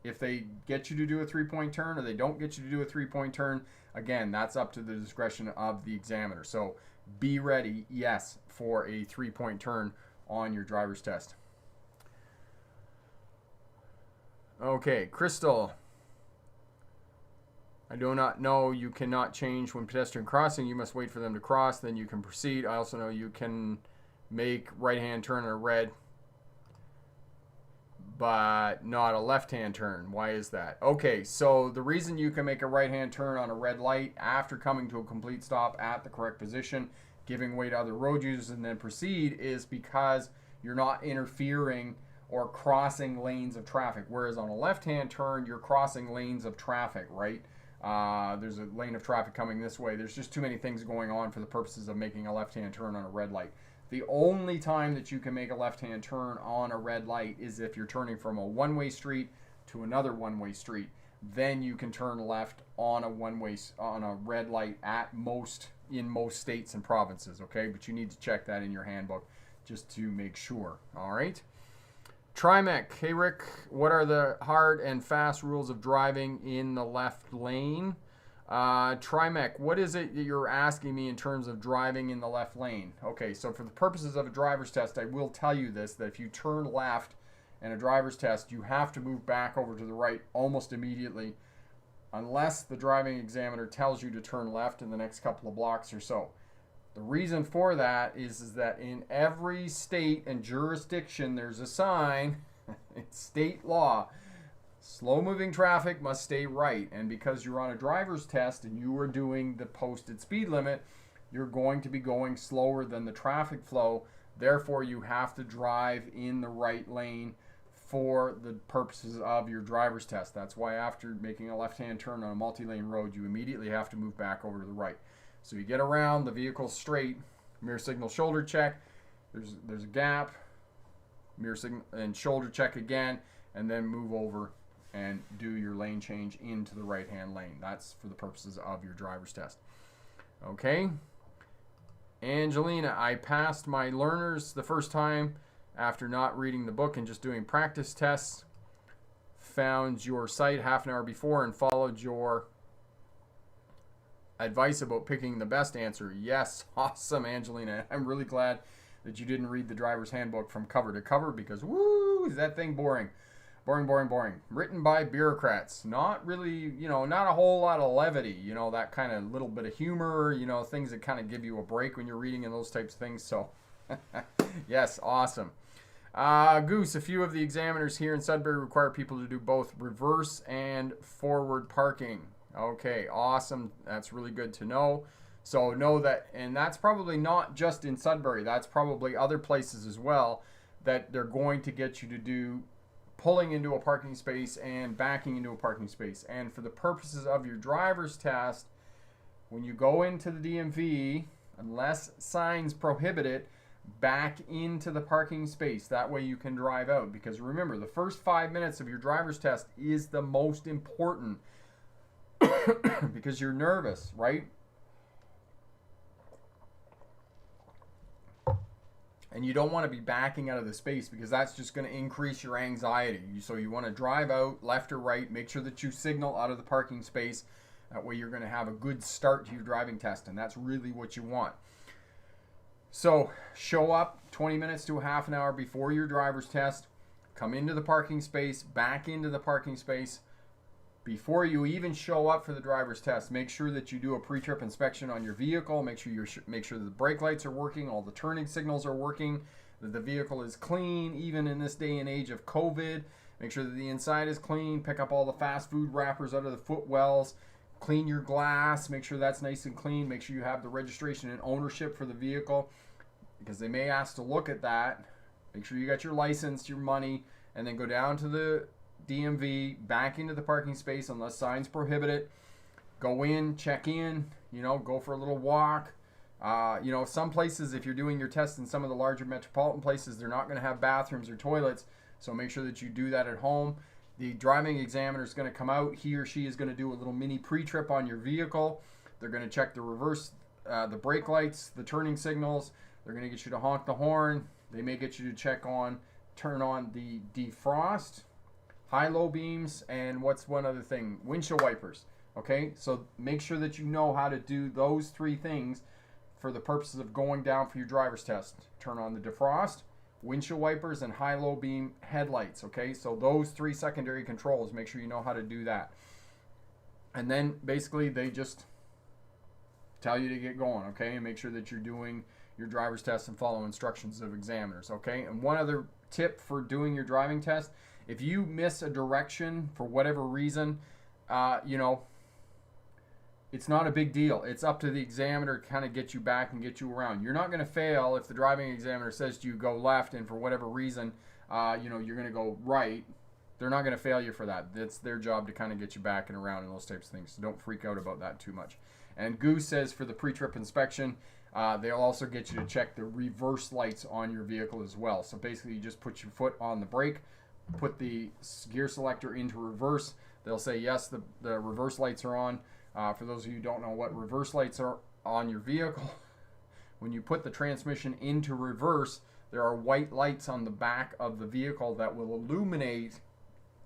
If they get you to do a 3-point turn or they don't get you to do a 3-point turn, again, that's up to the discretion of the examiner. So be ready, yes, for a 3-point turn on your driver's test. Okay, Crystal. I do not know you cannot change when pedestrian crossing. You must wait for them to cross, then you can proceed. I also know you can make right-hand turn on a red, but not a left-hand turn. Why is that? Okay, so the reason you can make a right-hand turn on a red light after coming to a complete stop at the correct position, giving way to other road users, and then proceed is because you're not interfering or crossing lanes of traffic. Whereas on a left-hand turn, you're crossing lanes of traffic, right? There's a lane of traffic coming this way. There's just too many things going on for the purposes of making a left-hand turn on a red light. The only time that you can make a left-hand turn on a red light is if you're turning from a one-way street to another one-way street. then you can turn left on a on a red light in most states and provinces, okay? But you need to check that in your handbook just to make sure, all right? Trimec, hey Rick, what are the hard and fast rules of driving in the left lane? Trimec, what is it that you're asking me in terms of driving in the left lane? Okay, so for the purposes of a driver's test, I will tell you this, that if you turn left in a driver's test, you have to move back over to the right almost immediately, unless the driving examiner tells you to turn left in the next couple of blocks or so. The reason for that is that in every state and jurisdiction, there's a sign, it's state law, slow-moving traffic must stay right. And because you're on a driver's test and you are doing the posted speed limit, you're going to be going slower than the traffic flow. Therefore, you have to drive in the right lane for the purposes of your driver's test. That's why after making a left-hand turn on a multi-lane road, you immediately have to move back over to the right. So you get around, the vehicle's straight, mirror signal shoulder check, there's a gap, mirror signal and shoulder check again, and then move over and do your lane change into the right-hand lane. That's for the purposes of your driver's test. Okay. Angelina, I passed my learners the first time after not reading the book and just doing practice tests. Found your site half an hour before and followed your advice about picking the best answer. Yes, awesome, Angelina. I'm really glad that you didn't read the driver's handbook from cover to cover, because woo, is that thing boring. Boring. Written by bureaucrats. Not really, not a whole lot of levity, that kind of little bit of humor, things that kind of give you a break when you're reading and those types of things. So, yes, awesome. Goose, a few of the examiners here in Sudbury require people to do both reverse and forward parking. Okay, awesome. That's really good to know. So know that, and that's probably not just in Sudbury. That's probably other places as well, that they're going to get you to do pulling into a parking space and backing into a parking space. And for the purposes of your driver's test, when you go into the DMV, unless signs prohibit it, back into the parking space. That way you can drive out. Because remember, the first 5 minutes of your driver's test is the most important because you're nervous, right? And you don't want to be backing out of the space, because that's just going to increase your anxiety. So you want to drive out left or right. Make sure that you signal out of the parking space. That way you're going to have a good start to your driving test, and that's really what you want. So show up 20 minutes to a half an hour before your driver's test. Come into the parking space, back into the parking space. Before you even show up for the driver's test, make sure that you do a pre-trip inspection on your vehicle. Make sure that the brake lights are working, all the turning signals are working, that the vehicle is clean, even in this day and age of COVID. Make sure that the inside is clean. Pick up all the fast food wrappers out of the footwells. Clean your glass. Make sure that's nice and clean. Make sure you have the registration and ownership for the vehicle, because they may ask to look at that. Make sure you got your license, your money, and then go down to the DMV, back into the parking space unless signs prohibit it. Go in, check in, go for a little walk. Some places, if you're doing your test in some of the larger metropolitan places, they're not going to have bathrooms or toilets, so make sure that you do that at home. The driving examiner is going to come out. He or she is going to do a little mini pre-trip on your vehicle. They're going to check the reverse, the brake lights, the turning signals. They're going to get you to honk the horn. They may get you to turn on the defrost, high-low beams, and what's one other thing? Windshield wipers. Okay, so make sure that you know how to do those three things for the purposes of going down for your driver's test. Turn on the defrost, windshield wipers, and high-low beam headlights. Okay, so those three secondary controls, make sure you know how to do that. And then basically they just tell you to get going, okay, and make sure that you're doing your driver's test and follow instructions of examiners. Okay, and one other tip for doing your driving test: if you miss a direction for whatever reason, it's not a big deal. It's up to the examiner to kind of get you back and get you around. You're not going to fail if the driving examiner says to you go left, and for whatever reason, you're going to go right. They're not going to fail you for that. It's their job to kind of get you back and around and those types of things. So don't freak out about that too much. And Goose says for the pre-trip inspection, they'll also get you to check the reverse lights on your vehicle as well. So basically you just put your foot on the brake, put the gear selector into reverse. they'll say, yes, the reverse lights are on. For those of you who don't know what reverse lights are on your vehicle, when you put the transmission into reverse, there are white lights on the back of the vehicle that will illuminate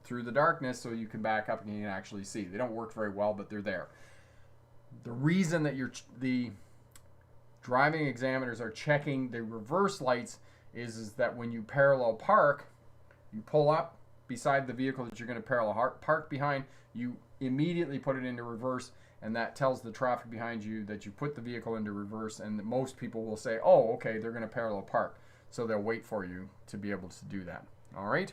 through the darkness so you can back up and you can actually see. They don't work very well, but they're there. The reason that the driving examiners are checking the reverse lights is that when you parallel park, you pull up beside the vehicle that you're going to parallel park behind, you immediately put it into reverse, and that tells the traffic behind you that you put the vehicle into reverse, and most people will say, oh, okay, they're going to parallel park. So they'll wait for you to be able to do that. All right.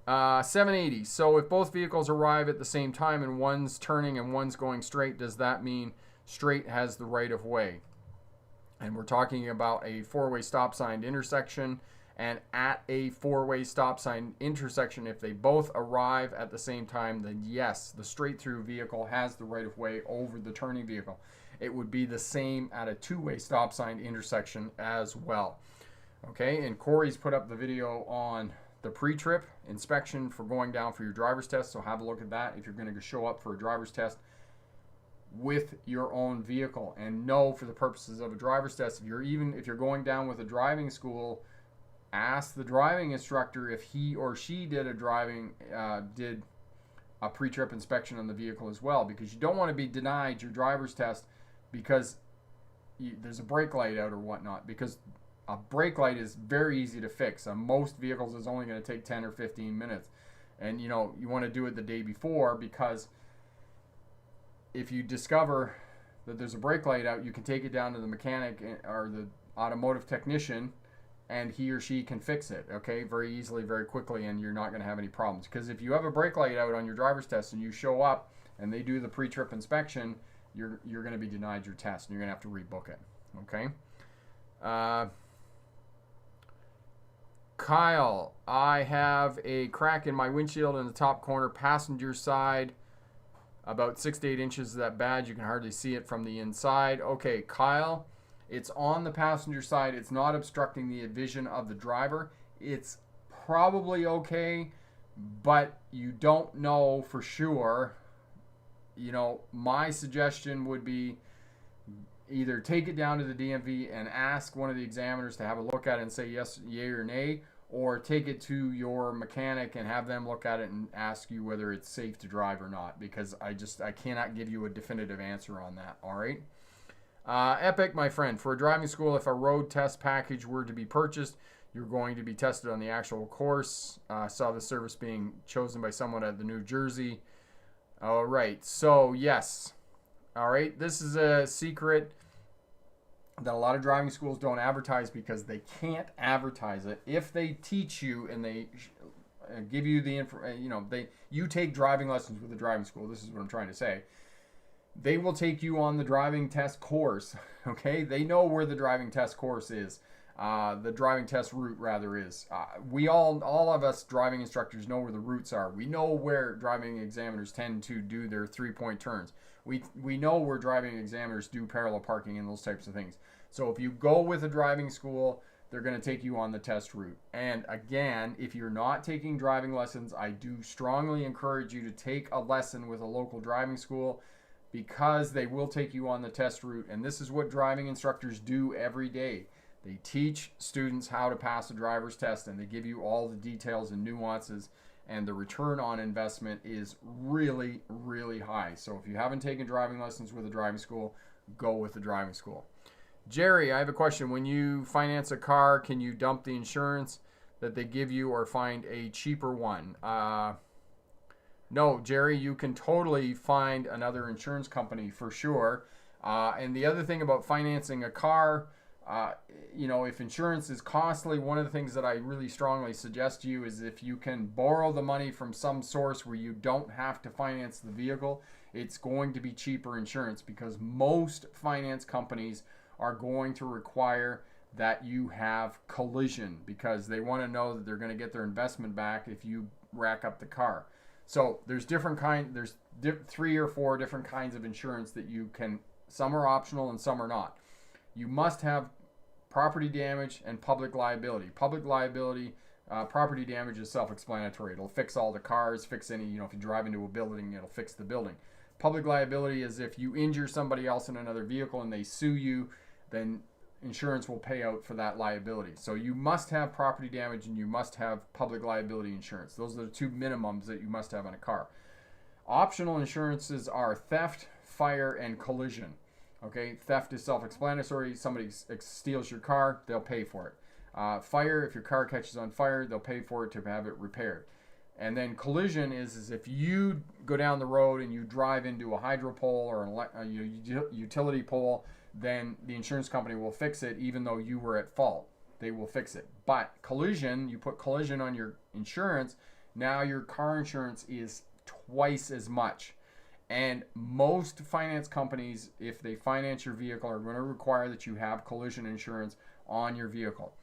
780. So if both vehicles arrive at the same time and one's turning and one's going straight, does that mean straight has the right of way? And we're talking about a four-way stop sign intersection. And at a four-way stop sign intersection, if they both arrive at the same time, then yes, the straight-through vehicle has the right of way over the turning vehicle. It would be the same at a two-way stop sign intersection as well. Okay, and Corey's put up the video on the pre-trip inspection for going down for your driver's test, so have a look at that if you're going to show up for a driver's test with your own vehicle. And know, for the purposes of a driver's test, if you're going down with a driving school, ask the driving instructor if he or she did a pre-trip inspection on the vehicle as well, because you don't want to be denied your driver's test because there's a brake light out or whatnot, because a brake light is very easy to fix. On most vehicles, it's only going to take 10 or 15 minutes. And, you want to do it the day before, because if you discover that there's a brake light out, you can take it down to the mechanic or the automotive technician, and he or she can fix it, okay, very easily, very quickly, and you're not going to have any problems. Because if you have a brake light out on your driver's test and you show up and they do the pre-trip inspection, you're going to be denied your test, and you're going to have to rebook it, okay? Kyle, I have a crack in my windshield in the top corner, passenger side, about 6 to 8 inches of that badge. You can hardly see it from the inside. Okay, Kyle, it's on the passenger side. It's not obstructing the vision of the driver. It's probably okay, but you don't know for sure. My suggestion would be either take it down to the DMV and ask one of the examiners to have a look at it and say yes, yay or nay, or take it to your mechanic and have them look at it and ask you whether it's safe to drive or not, because I cannot give you a definitive answer on that. All right. Epic, my friend, for a driving school, if a road test package were to be purchased, you're going to be tested on the actual course. Saw the service being chosen by someone at the New Jersey. All right. So yes. All right, this is a secret that a lot of driving schools don't advertise because they can't advertise it. If they teach you and they give you the you take driving lessons with a driving school. This is what I'm trying to say. They will take you on the driving test course. Okay, they know where the driving test course is. The driving test route rather is. We all of us driving instructors know where the routes are. We know where driving examiners tend to do their 3-point turns. We know where driving examiners do parallel parking and those types of things. So if you go with a driving school, they're going to take you on the test route. And again, if you're not taking driving lessons, I do strongly encourage you to take a lesson with a local driving school, because they will take you on the test route. And this is what driving instructors do every day. They teach students how to pass a driver's test, and they give you all the details and nuances, and the return on investment is really, really high. So if you haven't taken driving lessons with a driving school, go with the driving school. Jerry, I have a question. When you finance a car, can you dump the insurance that they give you or find a cheaper one? No, Jerry, you can totally find another insurance company for sure. And the other thing about financing a car, if insurance is costly, one of the things that I really strongly suggest to you is if you can borrow the money from some source where you don't have to finance the vehicle, it's going to be cheaper insurance, because most finance companies are going to require that you have collision, because they want to know that they're going to get their investment back if you rack up the car. So there's 3 or 4 different kinds of insurance that you can. Some are optional and some are not. You must have property damage and public liability. Public liability Property damage is self-explanatory. It'll fix all the cars, fix any, if you drive into a building, it'll fix the building. Public liability is if you injure somebody else in another vehicle and they sue you, then insurance will pay out for that liability. So you must have property damage and you must have public liability insurance. Those are the two minimums that you must have on a car. Optional insurances are theft, fire, and collision. Okay, theft is self-explanatory. Somebody steals your car, they'll pay for it. Fire, if your car catches on fire, they'll pay for it to have it repaired. And then collision is if you go down the road and you drive into a hydro pole or a utility pole, then the insurance company will fix it even though you were at fault. They will fix it. But collision, you put collision on your insurance, now your car insurance is twice as much. And most finance companies, if they finance your vehicle, are going to require that you have collision insurance on your vehicle.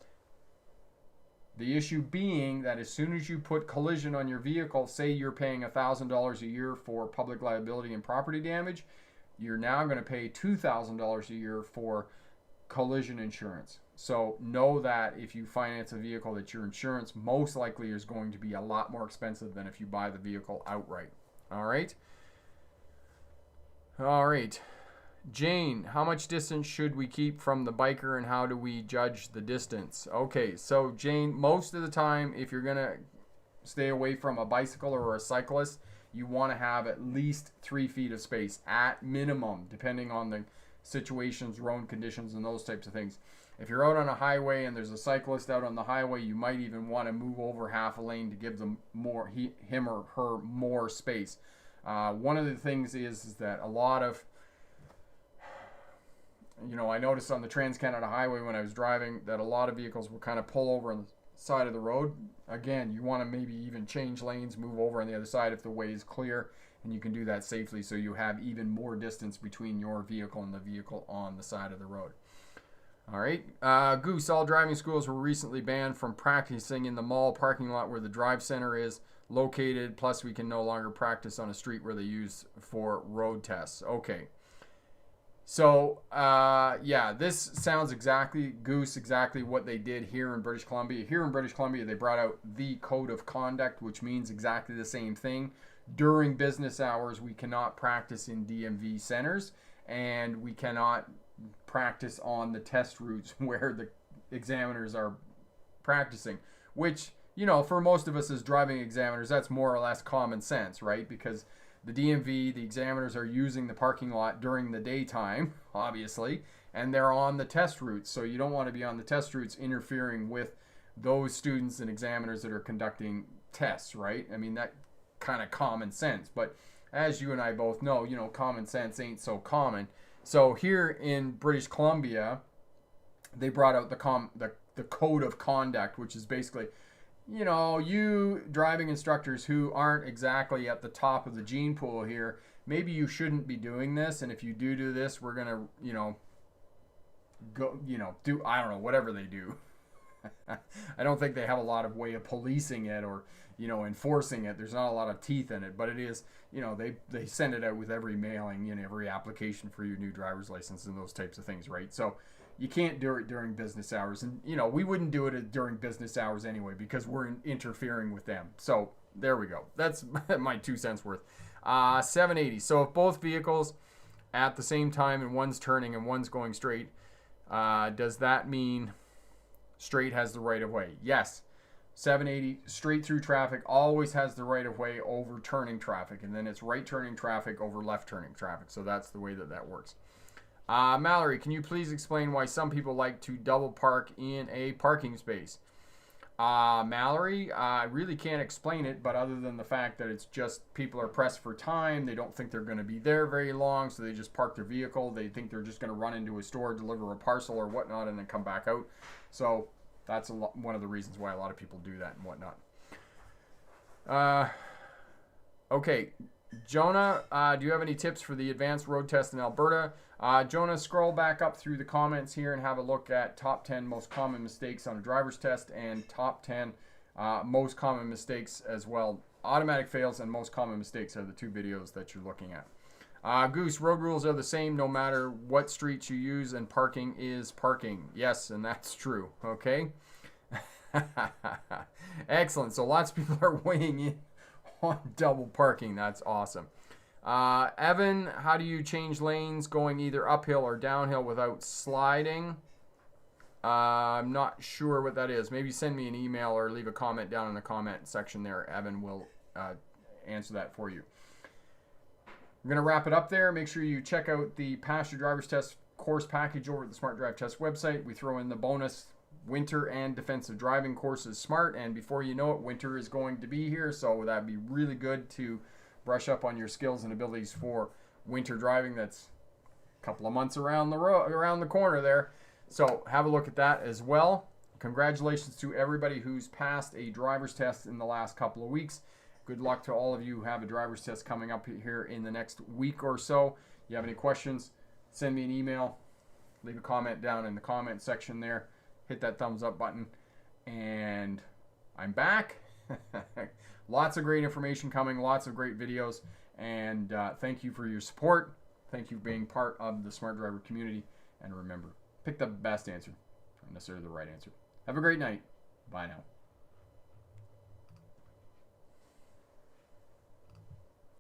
The issue being that as soon as you put collision on your vehicle, say you're paying $1,000 a year for public liability and property damage, you're now going to pay $2,000 a year for collision insurance. So know that if you finance a vehicle, that your insurance most likely is going to be a lot more expensive than if you buy the vehicle outright. All right. All right. Jane, how much distance should we keep from the biker and how do we judge the distance? Okay, so Jane, most of the time, if you're going to stay away from a bicycle or a cyclist, you want to have at least 3 feet of space at minimum, depending on the situations, road conditions, and those types of things. If you're out on a highway and there's a cyclist out on the highway, you might even want to move over half a lane to give them him or her more space. One of the things is that a lot of, I noticed on the Trans-Canada Highway when I was driving that a lot of vehicles will kind of pull over on the side of the road. Again, you want to maybe even change lanes, move over on the other side if the way is clear, and you can do that safely so you have even more distance between your vehicle and the vehicle on the side of the road. All right. Goose, all driving schools were recently banned from practicing in the mall parking lot where the drive center is located. Plus, we can no longer practice on a street where they use for road tests. Okay. So, yeah, this sounds exactly what they did here in British Columbia. Here in British Columbia, they brought out the Code of Conduct, which means exactly the same thing. During business hours, we cannot practice in DMV centers, and we cannot practice on the test routes where the examiners are practicing, which, for most of us as driving examiners, that's more or less common sense, right? Because the DMV, the examiners are using the parking lot during the daytime, obviously, and they're on the test routes. So you don't want to be on the test routes interfering with those students and examiners that are conducting tests, right? I mean, that kind of common sense. But as you and I both know, common sense ain't so common. So here in British Columbia, they brought out the Code of Conduct, which is basically, you driving instructors who aren't exactly at the top of the gene pool here, maybe you shouldn't be doing this. And if you do this, we're going to, go, do, I don't know, whatever they do. I don't think they have a lot of way of policing it or, enforcing it. There's not a lot of teeth in it, but it is, they send it out with every mailing, every application for your new driver's license and those types of things, right? So you can't do it during business hours. And, we wouldn't do it during business hours anyway because we're interfering with them. So there we go. That's my 2 cents worth. 780. So if both vehicles at the same time and one's turning and one's going straight, does that mean straight has the right of way? Yes. 780, straight through traffic, always has the right of way over turning traffic. And then it's right turning traffic over left turning traffic. So that's the way that works. Mallory, can you please explain why some people like to double park in a parking space? Mallory, I really can't explain it, but other than the fact that it's just people are pressed for time, they don't think they're going to be there very long, so they just park their vehicle. They think they're just going to run into a store, deliver a parcel or whatnot, and then come back out. So that's one of the reasons why a lot of people do that and whatnot. Okay, Jonah, do you have any tips for the advanced road test in Alberta? Jonah, scroll back up through the comments here and have a look at top 10 most common mistakes on a driver's test and top 10 most common mistakes as well. Automatic fails and most common mistakes are the 2 videos that you're looking at. Goose, road rules are the same no matter what streets you use and parking is parking. Yes, and that's true, okay? Excellent. So lots of people are weighing in on double parking. That's awesome. Evan, how do you change lanes going either uphill or downhill without sliding? I'm not sure what that is. Maybe send me an email or leave a comment down in the comment section there. Evan will answer that for you. I'm going to wrap it up there. Make sure you check out the Pass Your Driver's Test course package over at the Smart Drive Test website. We throw in the bonus winter and defensive driving courses smart, and before you know it, winter is going to be here, so that'd be really good to brush up on your skills and abilities for winter driving. That's a couple of months around the corner there. So have a look at that as well. Congratulations to everybody who's passed a driver's test in the last couple of weeks. Good luck to all of you who have a driver's test coming up here in the next week or so. If you have any questions, send me an email. Leave a comment down in the comment section there. Hit that thumbs up button. And I'm back. Lots of great information coming. Lots of great videos. And thank you for your support. Thank you for being part of the Smart Driver community. And remember, pick the best answer, not necessarily the right answer. Have a great night. Bye now.